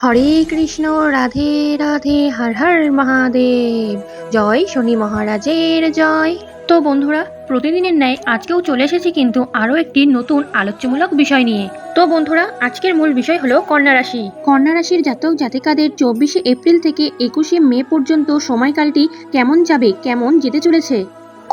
হরে কৃষ্ণ, রাধে রাধে, হর হর মহাদেব। জয় শনি মহারাজের জয়। তো বন্ধুরা, প্রতিদিনের ন্যায় আজকেও চলে এসেছি কিন্তু আরও একটি নতুন আলোচ্যমূলক বিষয় নিয়ে। তো বন্ধুরা, আজকের মূল বিষয় হলো কন্যা রাশি। কন্যা রাশির জাতক জাতিকাদের 24শে এপ্রিল থেকে 21শে মে পর্যন্ত সময়কালটি কেমন যাবে, কেমন যেতে চলেছে।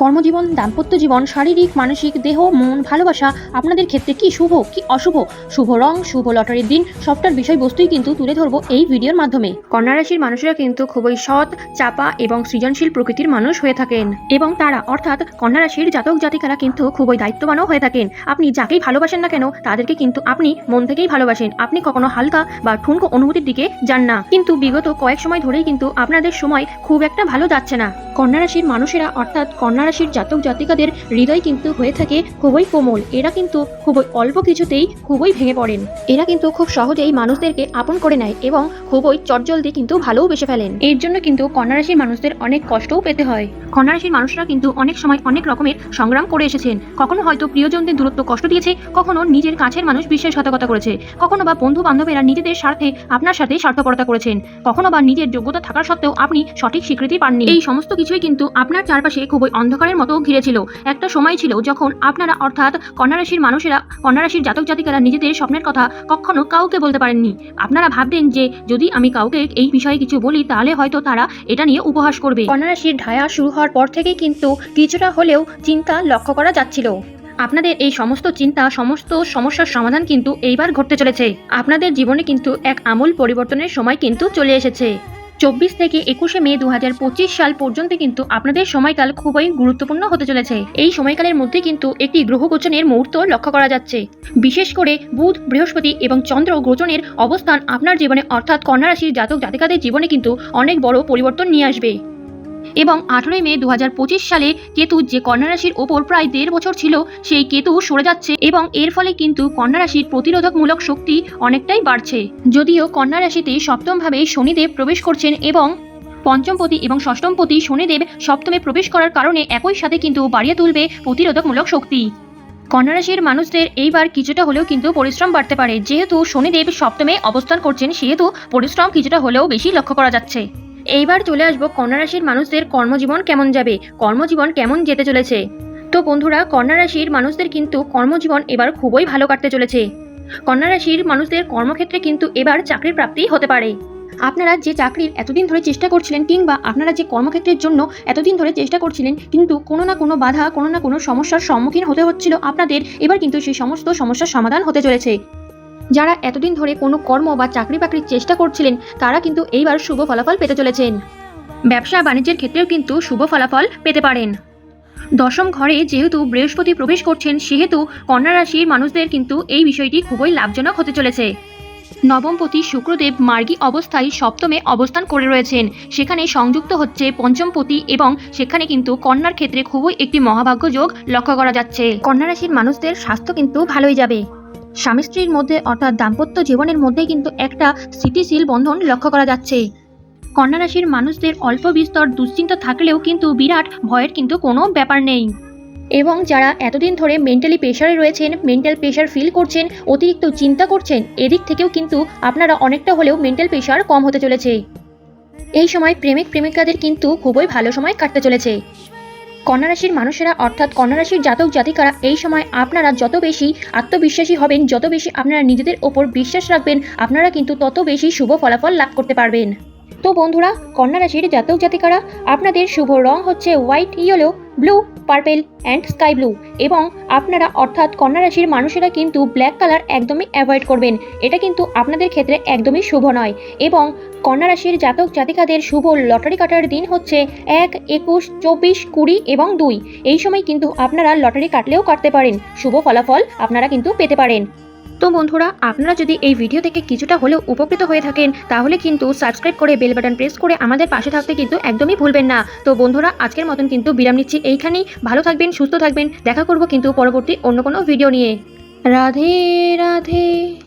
কর্মজীবন, দাম্পত্য জীবন, শারীরিক, মানসিক, দেহ, মন, ভালোবাসা আপনাদের ক্ষেত্রে কি শুভ কি অশুভ, শুভ রং, শুভ লটারির দিন, সবটার বিষয়বস্তুই কিন্তু তুলে ধরবো এই ভিডিওর মাধ্যমে। কন্যা রাশির মানুষেরা কিন্তু খুবই সৎ, চাপা এবং সৃজনশীল প্রকৃতির মানুষ হয়ে থাকেন এবং তারা অর্থাৎ কন্যা রাশির জাতক জাতিকারা কিন্তু খুবই দায়িত্ববানও হয়ে থাকেন। আপনি যাকেই ভালোবাসেন না কেন তাদেরকে কিন্তু আপনি মন থেকেই ভালোবাসেন। আপনি কখনো হালকা বা ঠুনকো অনুভূতির দিকে যান না। কিন্তু বিগত কয়েক সময় ধরেই কিন্তু আপনাদের সময় খুব একটা ভালো যাচ্ছে না। কন্যা রাশির মানুষেরা অর্থাৎ কন্যা রাশির জাতক জাতিকাদের হৃদয় কিন্তু হয়ে থাকে খুবই কোমল। এরা কিন্তু খুবই অল্প কিছুতেই খুবই ভেঙে পড়েন। এরা কিন্তু খুব সহজেই মানুষদেরকে আপন করে নেয় এবং খুবই চটজলদি কিন্তু ভালোও বেসে ফেলেন। এর জন্য কিন্তু কন্যা রাশির মানুষদের অনেক কষ্টও পেতে হয়। কন্যা রাশির মানুষরা কিন্তু অনেক সময় অনেক রকমের সংগ্রাম করে এসেছেন। কখনো হয়তো প্রিয়জনদের দূরত্ব কষ্ট দিয়েছে, কখনো নিজের কাছের মানুষ বিশ্বাসঘাতকতা করেছে, কখনো বা বন্ধু বান্ধবেরা নিজেদের স্বার্থে আপনার সাথে স্বার্থপরতা করেছেন, কখনো বা নিজের যোগ্যতা থাকার সত্ত্বেও আপনি সঠিক স্বীকৃতি পাননি। এই সমস্ত কিছুই কিন্তু আপনার চারপাশে খুবই অন্ধকারের মতো ঘিরে ছিল। একটা সময় ছিল যখন আপনারা অর্থাৎ কন্যা রাশির মানুষেরা, কন্যা রাশির জাতক জাতিকারা নিজেদের স্বপ্নের কথা কখনো কাউকে বলতে পারেননি। আপনারা ভাবতেন যে যদি আমি কাউকে এই বিষয়ে কিছু বলি তাহলে হয়তো তারা এটা নিয়ে উপহাস করবে। কন্যা রাশির ঢায়া শুরু হওয়ার পর থেকেই কিন্তু কিছুটা হলেও চিন্তা লক্ষ্য করা যাচ্ছিল। আপনাদের এই সমস্ত চিন্তা, সমস্ত সমস্যার সমাধান কিন্তু এইবার ঘটতে চলেছে। আপনাদের জীবনে কিন্তু এক আমূল পরিবর্তনের সময় কিন্তু চলে এসেছে। 24 থেকে 21শে মে 2025 সাল পর্যন্ত কিন্তু আপনাদের সময়কাল খুবই গুরুত্বপূর্ণ হতে চলেছে। এই সময়কালের মধ্যে কিন্তু একটি গ্রহ গোচরের মুহূর্ত লক্ষ্য করা যাচ্ছে। বিশেষ করে বুধ, বৃহস্পতি এবং চন্দ্র গোচরের অবস্থান আপনার জীবনে অর্থাৎ কন্যা রাশির জাতক জাতিকাদের জীবনে কিন্তু অনেক বড় পরিবর্তন নিয়ে আসবে। এবং 18 মে 2025 সালে কেতু যে কন্যা রাশির ওপর প্রায় 1.5 বছর ছিল, সেই কেতু সরে যাচ্ছে এবং এর ফলে কিন্তু কন্যা রাশির প্রতিরোধকমূলক শক্তি অনেকটাই বাড়ছে। যদিও কন্যা রাশিতে সপ্তমভাবে শনিদেব প্রবেশ করছেন এবং পঞ্চমপতি এবং ষষ্ঠমপতি শনিদেব সপ্তমে প্রবেশ করার কারণে একই সাথে কিন্তু বাড়িয়ে তুলবে প্রতিরোধকমূলক শক্তি। কন্যা রাশির মানুষদের এইবার কিছুটা হলেও কিন্তু পরিশ্রম বাড়তে পারে। যেহেতু শনিদেব সপ্তমে অবস্থান করছেন সেহেতু পরিশ্রম কিছুটা হলেও বেশি লক্ষ্য করা যাচ্ছে। এইবার চলে আসবো কন্যা রাশির মানুষদের কর্মজীবন কেমন যাবে, কর্মজীবন কেমন যেতে চলেছে। তো বন্ধুরা, কন্যা রাশির মানুষদের কিন্তু কর্মজীবন এবার খুবই ভালো কাটতে চলেছে। কন্যা রাশির মানুষদের কর্মক্ষেত্রে কিন্তু এবার চাকরির প্রাপ্তি হতে পারে। আপনারা যে চাকরির এতদিন ধরে চেষ্টা করছিলেন কিংবা আপনারা যে কর্মক্ষেত্রের জন্য এতদিন ধরে চেষ্টা করছিলেন কিন্তু কোনো না কোনো বাধা, কোনো না কোনো সমস্যার সম্মুখীন হতে হচ্ছিল আপনাদের, এবার কিন্তু সেই সমস্ত সমস্যার সমাধান হতে চলেছে। যারা এতদিন ধরে কোনো কর্ম বা চাকরি বাকরির চেষ্টা করছিলেন তারা কিন্তু এইবার শুভ ফলাফল পেতে চলেছেন। ব্যবসা বাণিজ্যের ক্ষেত্রেও কিন্তু শুভ ফলাফল পেতে পারেন। দশম ঘরে যেহেতু বৃহস্পতি প্রবেশ করছেন সেহেতু কন্যা রাশির মানুষদের কিন্তু এই বিষয়টি খুবই লাভজনক হতে চলেছে। নবমপতি শুক্রদেব মার্গী অবস্থায় সপ্তমে অবস্থান করে রয়েছেন, সেখানে সংযুক্ত হচ্ছে পঞ্চমপতি এবং সেখানে কিন্তু কন্যার ক্ষেত্রে খুবই একটি মহাভাগ্য যোগ লক্ষ্য করা যাচ্ছে। কন্যা রাশির মানুষদের স্বাস্থ্য কিন্তু ভালোই যাবে। স্বামী স্ত্রীর মধ্যে অর্থাৎ দাম্পত্য জীবনের মধ্যে কিন্তু একটা স্থিতিশীল বন্ধন লক্ষ্য করা যাচ্ছে। কন্যা রাশির মানুষদের অল্প বিস্তর দুশ্চিন্তা থাকলেও কিন্তু বিরাট ভয়ের কিন্তু কোনো ব্যাপার নেই। এবং যারা এতদিন ধরে মেন্টালি প্রেশারে রয়েছেন, মেন্টাল প্রেশার ফিল করছেন, অতিরিক্ত চিন্তা করছেন, এদিক থেকেও কিন্তু আপনারা অনেকটা হলেও মেন্টাল প্রেশার কম হতে চলেছে। এই সময় প্রেমিক প্রেমিকাদের কিন্তু খুবই ভালো সময় কাটতে চলেছে। কন্যা রাশির মানুষেরা অর্থাৎ কন্যা রাশির জাতক জাতিকারা এই সময় আপনারা যত বেশি আত্মবিশ্বাসী হবেন, যত বেশি আপনারা নিজেদের ওপর বিশ্বাস রাখবেন, আপনারা কিন্তু তত বেশি শুভ ফলাফল লাভ করতে পারবেন। তো বন্ধুরা, কন্যা রাশির জাতক জাতিকারা আপনাদের শুভ রং হচ্ছে white, yellow, blue, purple and sky blue এবং আপনারা অর্থাৎ কন্যা রাশির মানুষেরা কিন্তু ব্ল্যাক কালার একদমই অ্যাভয়েড করবেন। এটা কিন্তু আপনাদের ক্ষেত্রে একদমই শুভ নয়। এবং কন্যা রাশির জাতক জাতিকাদের শুভ লটারি কাটার দিন হচ্ছে 1, 21, 24, 20 এবং 2। এই সময় কিন্তু আপনারা লটারি কাটলেও কাটতে পারেন, শুভ ফলাফল আপনারা কিন্তু পেতে পারেন। তো বন্ধুরা, আপনারা যদি এই ভিডিও থেকে কিছুটা হলেও উপকৃত হয়ে থাকেন তাহলে কিন্তু সাবস্ক্রাইব করে বেল বাটন প্রেস করে আমাদের পাশে থাকতে কিন্তু একদমই ভুলবেন না। তো বন্ধুরা, আজকের মতন কিন্তু বিরাম নিচ্ছি এইখানেই। ভালো থাকবেন, সুস্থ থাকবেন। দেখা করব কিন্তু পরবর্তী অন্য কোনো ভিডিও নিয়ে। রাধে রাধে।